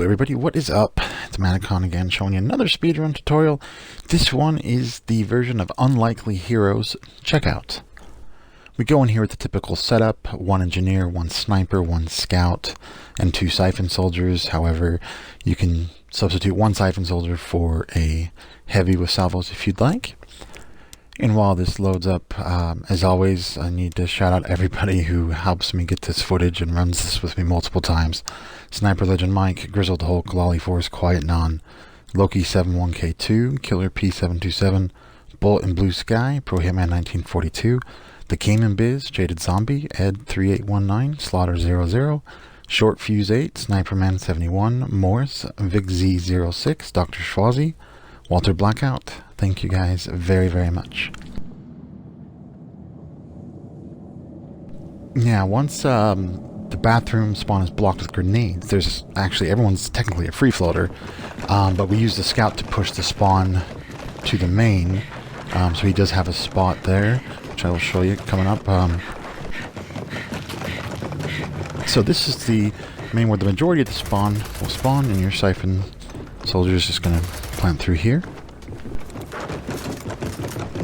Everybody, what is up? It's Manacon again, showing you another speedrun tutorial. This one is the version of Unlikely Heroes Checkout. We go in here with the typical setup: one engineer, one sniper, one scout, and two siphon soldiers. However, you can substitute one siphon soldier for a heavy with salvos if you'd like. And while this loads up, as always, I need to shout out everybody who helps me get this footage and runs this with me multiple times. Sniper Legend Mike, Grizzled Hulk, Lolly Force, Quiet Non, Loki 71K2, Killer P727, Bullet and Blue Sky, Pro Hitman 1942, The Cayman Biz, Jaded Zombie, Ed 3819, Slaughter 00, Short Fuse 8, Sniperman 71, Morris, Vic Z06, Dr. Schwazi, Walter Blackout. Thank you guys very, very much. Yeah, once the bathroom spawn is blocked with grenades, there's actually, everyone's technically a free floater, but we use the scout to push the spawn to the main, so he does have a spot there, which I will show you coming up. So this is the main where the majority of the spawn will spawn, and your siphon soldier is just going to plant through here.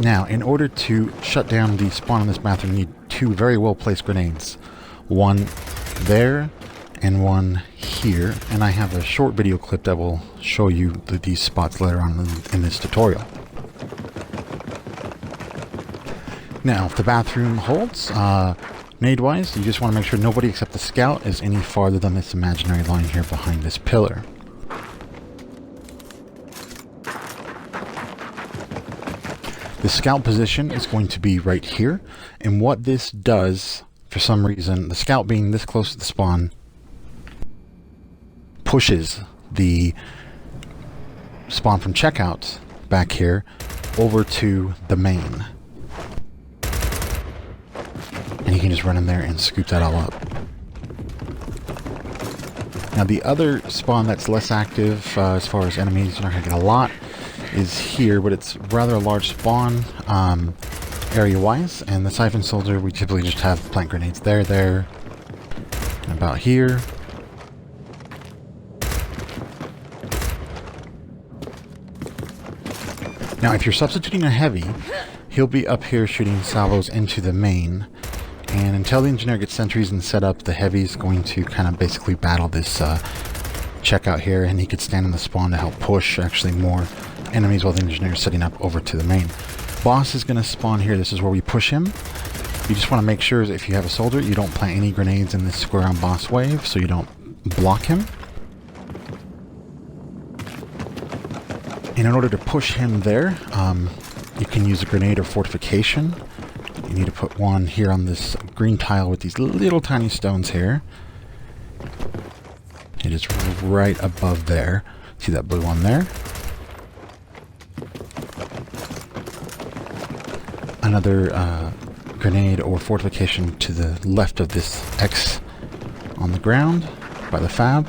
Now, in order to shut down the spawn in this bathroom, you need two very well placed grenades. One there and one here. And I have a short video clip that will show you these spots later on in this tutorial. Now, if the bathroom holds, nade-wise, you just want to make sure nobody except the scout is any farther than this imaginary line here behind this pillar. The scout position is going to be right here, and what this does, for some reason, the scout being this close to the spawn, pushes the spawn from checkout back here over to the main. And you can just run in there and scoop that all up. Now the other spawn that's less active as far as enemies, you're not going to get a lot, is here, but it's rather a large spawn area-wise, and the siphon soldier, we typically just have plant grenades there, and about here. Now, if you're substituting a heavy, he'll be up here shooting salvos into the main, and until the engineer gets sentries and set up, the heavy's going to kind of basically battle this checkout here, and he could stand in the spawn to help push actually more enemies while the engineer is setting up over to the main. Boss is going to spawn here. This is where we push him. You just want to make sure that if you have a soldier, you don't plant any grenades in this square on boss wave, so you don't block him. And in order to push him there, you can use a grenade or fortification. You need to put one here on this green tile with these little tiny stones here. It is right above there. See that blue one there? Another grenade or fortification to the left of this X on the ground by the fab.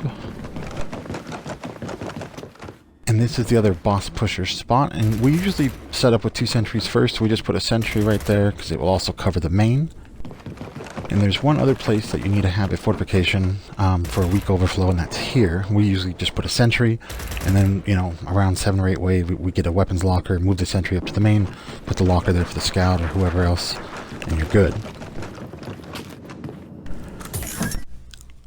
And this is the other boss pusher spot, and we usually set up with two sentries first. We just put a sentry right there because it will also cover the main. And there's one other place that you need to have a fortification for a weak overflow, and that's here. We usually just put a sentry, and then, you know, around 7 or 8 wave, we get a weapons locker, move the sentry up to the main, put the locker there for the scout or whoever else, and you're good.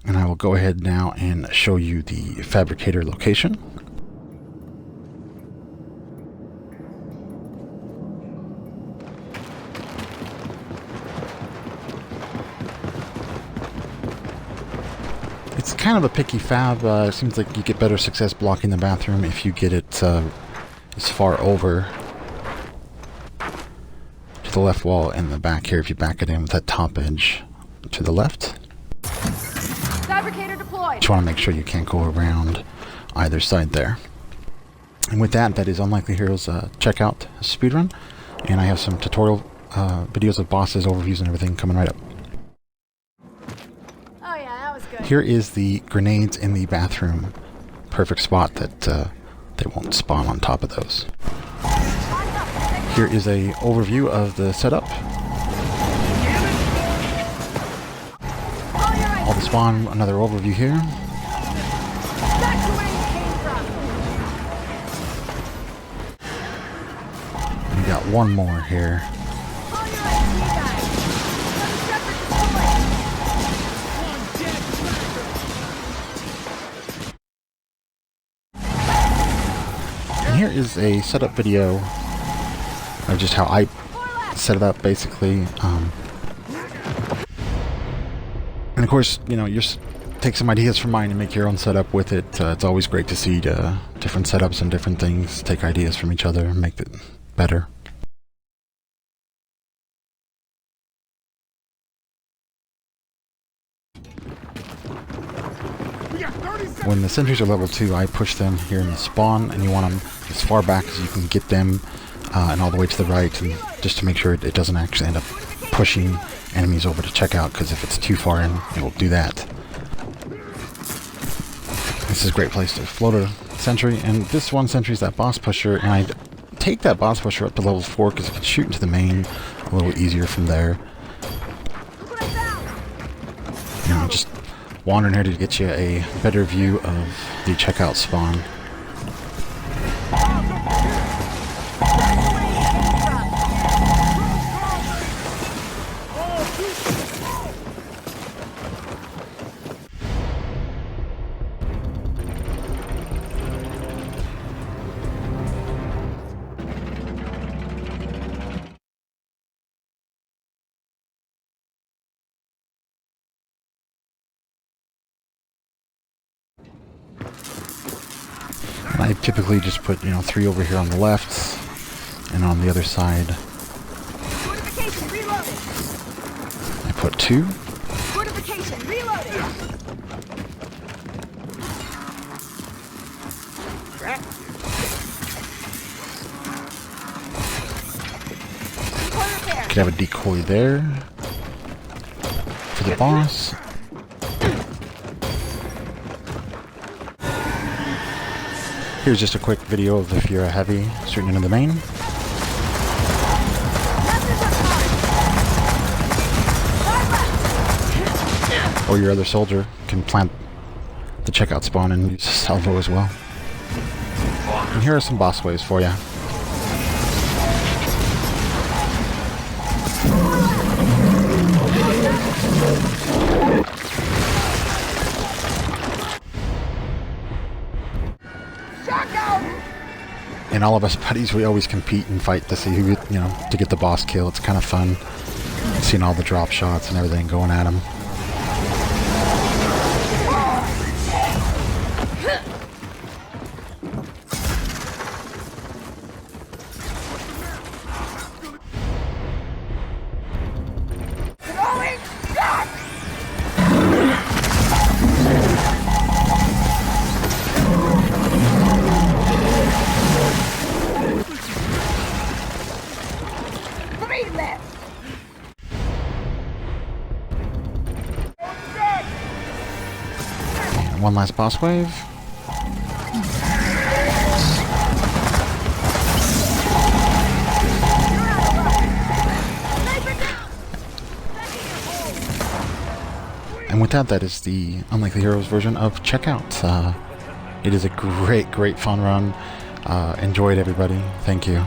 And I will go ahead now and show you the Fabricator Location. It's kind of a picky fab. It seems like you get better success blocking the bathroom if you get it as far over to the left wall and the back here, if you back it in with that top edge to the left. Fabricator deployed. Just want to make sure you can't go around either side there. And with that, that is Unlikely Heroes Checkout Speedrun, and I have some tutorial videos of bosses, overviews, and everything coming right up. Here is the grenades in the bathroom. Perfect spot that they won't spawn on top of those. Here is a overview of the setup. All the spawn, another overview here. one more here. Call your IT guy. Untitled Chapter deployed. And here is a setup video of just how I set it up, basically. And of course, you know, take some ideas from mine and make your own setup with it. It's always great to see different setups and different things, take ideas from each other and make it better. When the sentries are level 2, I push them here in the spawn, and you want them as far back as you can get them, and all the way to the right, and just to make sure it doesn't actually end up pushing enemies over to checkout, because if it's too far in, it will do that. This is a great place to float a sentry, and this one sentry is that boss pusher, and I take that boss pusher up to level 4 because it can shoot into the main a little easier from there. You know, just wandering here to get you a better view of the checkout spawn. I typically just put, 3 over here on the left, and on the other side, Fortification reloaded. I put 2. Fortification reloaded. Decoy repair. Could have a decoy there for the boss. Here's just a quick video of if you're a heavy shooting into the main. Or your other soldier can plant the checkout spawn and use salvo as well. And here are some boss waves for you. And all of us buddies, we always compete and fight to see who, to get the boss kill. It's kind of fun seeing all the drop shots and everything going at him. One last boss wave. And with that, that is the Unlikely Heroes version of Checkout. It is a great fun run. Enjoy it, everybody. Thank you.